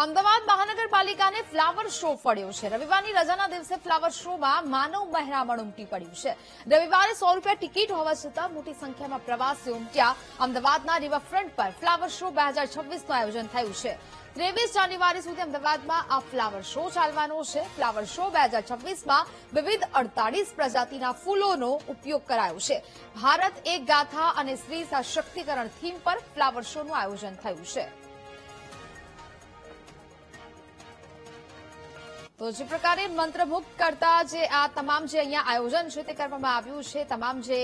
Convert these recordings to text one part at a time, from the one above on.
Ahmedabad મહાનગરપાલિકાને flower show ફળ્યો છે। રવિવારની રજાના દિવસે ફ્લાવર શોમાં માનવ મહેરામણ ઉમટી પડ્યું છે। રવિવારે 100 રૂપિયા ટિકિટ હોવા છતાં મોટી સંખ્યામાં પ્રવાસીઓ ઉમટ્યા। અમદાવાદના રિવરફ્રન્ટ પર ફ્લાવર શો 2026નું આયોજન થયું છે। 23 જાન્યુઆરી સુધી અમદાવાદમાં આ ફ્લાવર શો ચાલવાનો છે। ફ્લાવર શો 2026માં વિવિધ 48 પ્રજાતિના ફૂલોનો ઉપયોગ કરાયો છે। ભારત એક ગાથા અને સ્ત્રી સશક્તિકરણ થીમ પર ફ્લાવર શોનું આયોજન થયું છે। તો જે પ્રકારે મંત્રમુગ્ધ કરતા જે આ તમામ જે અહીંયા આયોજન છે તે કરવામાં આવ્યું છે। તમામ જે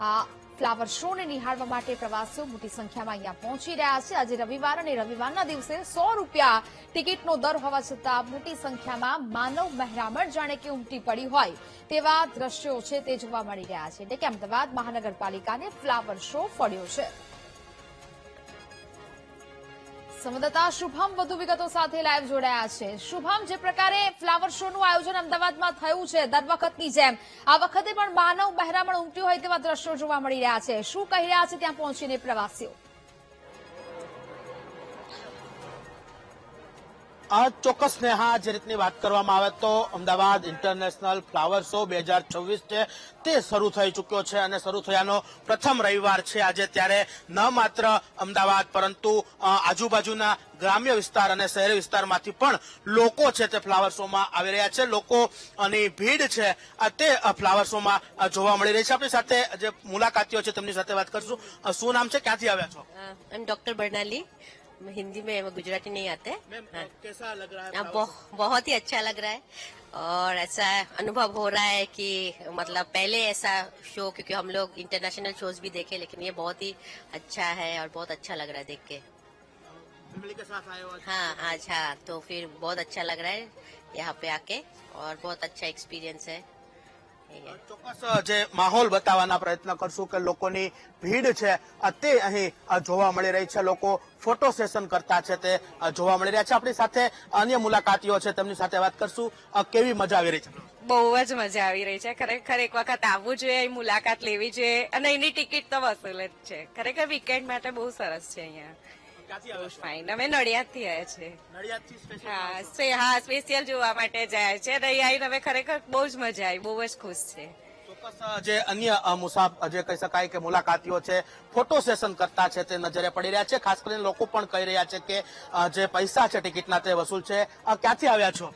આ ફ્લાવર શોને નિહાળવા માટે પ્રવાસીઓ મોટી સંખ્યામાં અહીંયા પહોંચી રહ્યા છે। આજે રવિવાર અને રવિવારના દિવસે 100 રૂપિયા ટિકિટનો દર હોવા છતાં મોટી સંખ્યામાં માનવ મહેરામણ જાણે કે ઉમટી પડી હોય તેવા દ્રશ્યો છે તે જોવા મળી રહ્યા છે। એટલે કે અમદાવાદ મહાનગરપાલિકાને ફ્લાવર શો ફળ્યો છે। સંવાદદાતા શુભમ વધુ વિગતો સાથે લાઈવ જોડાયા છે। શુભમ, જે પ્રકારે ફ્લાવર શોનું આયોજન અમદાવાદમાં થયું છે દર વખતની જેમ આ વખતે પણ માનવ મહેરામણ ઉમટ્યું હોય તેવા દ્રશ્યો જોવા મળી રહ્યા છે। શું કહી રહ્યા છે ત્યાં પહોંચીને પ્રવાસીઓ? ચોક્કસ નેહા, જે રીતની વાત કરવામાં આવે તો અમદાવાદ ઇન્ટરનેશનલ ફ્લાવર શો 2026 છે તે શરૂ થઈ ચૂક્યો છે અને શરૂ થયાનો પ્રથમ રવિવાર છે આજે। ત્યારે ન માત્ર અમદાવાદ પરંતુ આજુબાજુના ગ્રામ્ય વિસ્તાર અને શહેરી વિસ્તારમાંથી પણ લોકો છે તે ફ્લાવર શોમાં આવી રહ્યા છે। લોકોની ભીડ છે તે ફ્લાવર શોમાં જોવા મળી રહી છે। આપણી સાથે જે મુલાકાતીઓ છે તેમની સાથે વાત કરશું। શું નામ છે, ક્યાંથી આવ્યા છો? डॉक्टर बर्नाली, हिंदी में गुजराती नहीं आते। कैसा लग रहा है? बहुत ही अच्छा लग रहा है और ऐसा अनुभव हो रहा है कि मतलब पहले ऐसा शो, क्योंकि हम लोग इंटरनेशनल शोज भी देखे, लेकिन ये बहुत ही अच्छा है और बहुत अच्छा लग रहा है देख के। फैमिली के साथ आए हो? हाँ आज, हाँ, तो फिर बहुत अच्छा लग रहा है यहाँ पे आके और बहुत अच्छा एक्सपीरियंस है। ચોક્કસ જે માહોલ બતાવવાના પ્રયત્ન કરશું કે લોકોની ભીડ છે તે અહીં જોવા મળી રહી છે। લોકો ફોટો સેશન કરતા છે તે જોવા મળી રહ્યા છે। આપણી સાથે અન્ય મુલાકાતીઓ છે તેમની સાથે વાત કરશું। કેવી મજા આવી રહી છે? બહુ જ મજા આવી રહી છે। ખરેખર એક વખત આવવું જોઈએ, મુલાકાત લેવી જોઈએ અને એની ટિકિટ તો વસૂલ જ છે। ખરેખર વીકેન્ડ માટે બહુ સરસ છે અહીંયા। ફાઇન, અમે નડિયાદથી આવ્યા છે। હા, સ્પેશિયલ જોવા માટે જાય છે અને અહીં આવીને અમે ખરેખર બહુ જ મજા આવી, બહુ જ ખુશ છે। ચોક્કસ જે અન્ય જે કહી શકાય કે મુલાકાતીઓ છે ફોટો સેશન કરતા છે તે નજરે પડી રહ્યા છે। ખાસ કરીને લોકો પણ કહી રહ્યા છે કે જે પૈસા છે ટિકિટના તે વસૂલ છે। ક્યાંથી આવ્યા છો?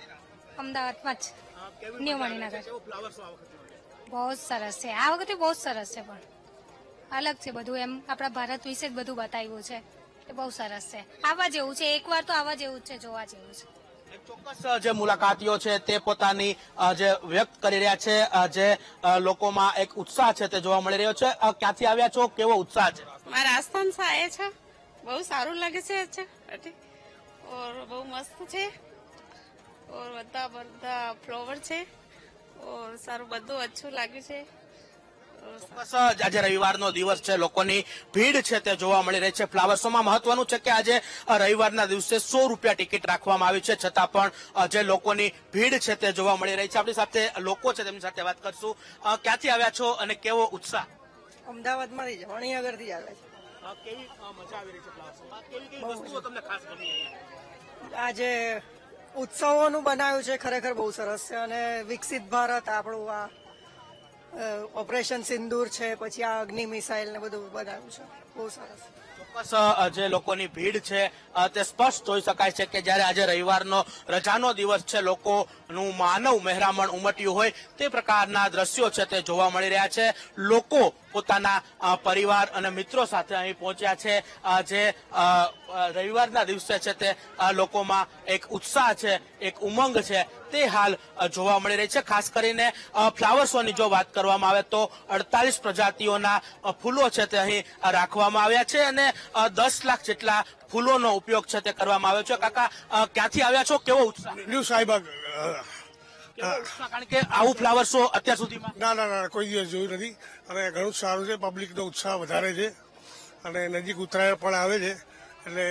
અમદાવાદમાં જ, ન્યુ મણિનગર। બહુ જ સરસ છે આ વખતે, બહુ જ સરસ છે, પણ અલગ છે બધું, એમ આપણા ભારત વિશે જ બધું બતાવ્યું છે। બહુ સરસ છે, આવવા જેવું છે, એકવાર તો આવવા જેવું જ છે, જોવા જેવું છે। ચોક્કસ જે મુલાકાતીઓ છે તે પોતાની જે વ્યક્ત કરી રહ્યા છે, જે લોકોમાં એક ઉત્સાહ છે તે જોવા મળી રહ્યો છે। ક્યાંથી આવ્યા છો, કેવો ઉત્સાહ છે? રાજસ્થાન से आए છે, બહુ સારું લાગે છે। અચ્છા, ઓર બહુ મસ્ત છે ઓર બધા ફ્લાવર છે ઓર સારું બધું અચ્છું લાગ્યું છે। ચોક્કસ આજે રવિવારનો દિવસ છે, લોકોની ભીડ છે તે જોવા મળી રહી છે ફ્લાવર શોમાં। મહત્વનું છે કે આજે રવિવારના દિવસે 100 રૂપિયા ટિકિટ રાખવામાં આવી છે, છતાં પણ જે લોકોની ભીડ છે તે જોવા મળી રહી છે। આપણી સાથે લોકો છે તેમની સાથે વાત કરશું। ક્યાંથી આવ્યા છો અને કેવો ઉત્સાહ? અમદાવાદમાંથી જ, મણિનગરથી જ આવ્યા છે। કેવી મજા આવી રહી છે ફ્લાવર શોમાં? કેવી વસ્તુઓ તમને ખાસ ગમી? આજે ઉત્સવોનું બનાવ્યું છે, ખરેખર બહુ સરસ છે અને વિકસિત ભારત આપણું આ ઓપરેશન સિંદૂર છે, પછી આ અગ્નિ મિસાઇલ ને બધું બનાવ્યું છે, બહુ સરસ। ચોક્કસ જે લોકોની ભીડ છે તે સ્પષ્ટ જોઈ શકાય છે કે જયારે આજે રવિવારનો રજાનો દિવસ છે, લોકોનું માનવ મહેરામણ ઉમટ્યું હોય તે પ્રકારના દ્રશ્યો છે તે જોવા મળી રહ્યા છે। લોકો પોતાના પરિવાર અને મિત્રો સાથે અહીં પહોંચ્યા છે। જે રવિવારના દિવસે છે તે લોકોમાં એક ઉત્સાહ છે, એક ઉમંગ છે તે હાલ જોવા મળી રહી છે। ખાસ કરીને ફ્લાવર શોની જો વાત કરવામાં આવે તો 48 પ્રજાતિઓના ફૂલો છે તે અહીં રાખવામાં આવ્યા છે અને 10 લાખ જેટલા ફૂલોનો ઉપયોગ છે તે કરવામાં આવ્યો છે। કાકા, ક્યાંથી આવ્યા છો, કેવો ઉત્સાહ? ન્યૂ સાહેબાગ। કારણ કે આવું ફ્લાવર શો અત્યાર સુધીમાં ના, કોઈ દિવસ જોયું નથી અને ઘણું સારું છે। પબ્લિકનો ઉત્સાહ વધારે છે અને નજીક ઉત્તરાયણ પણ આવે છે એટલે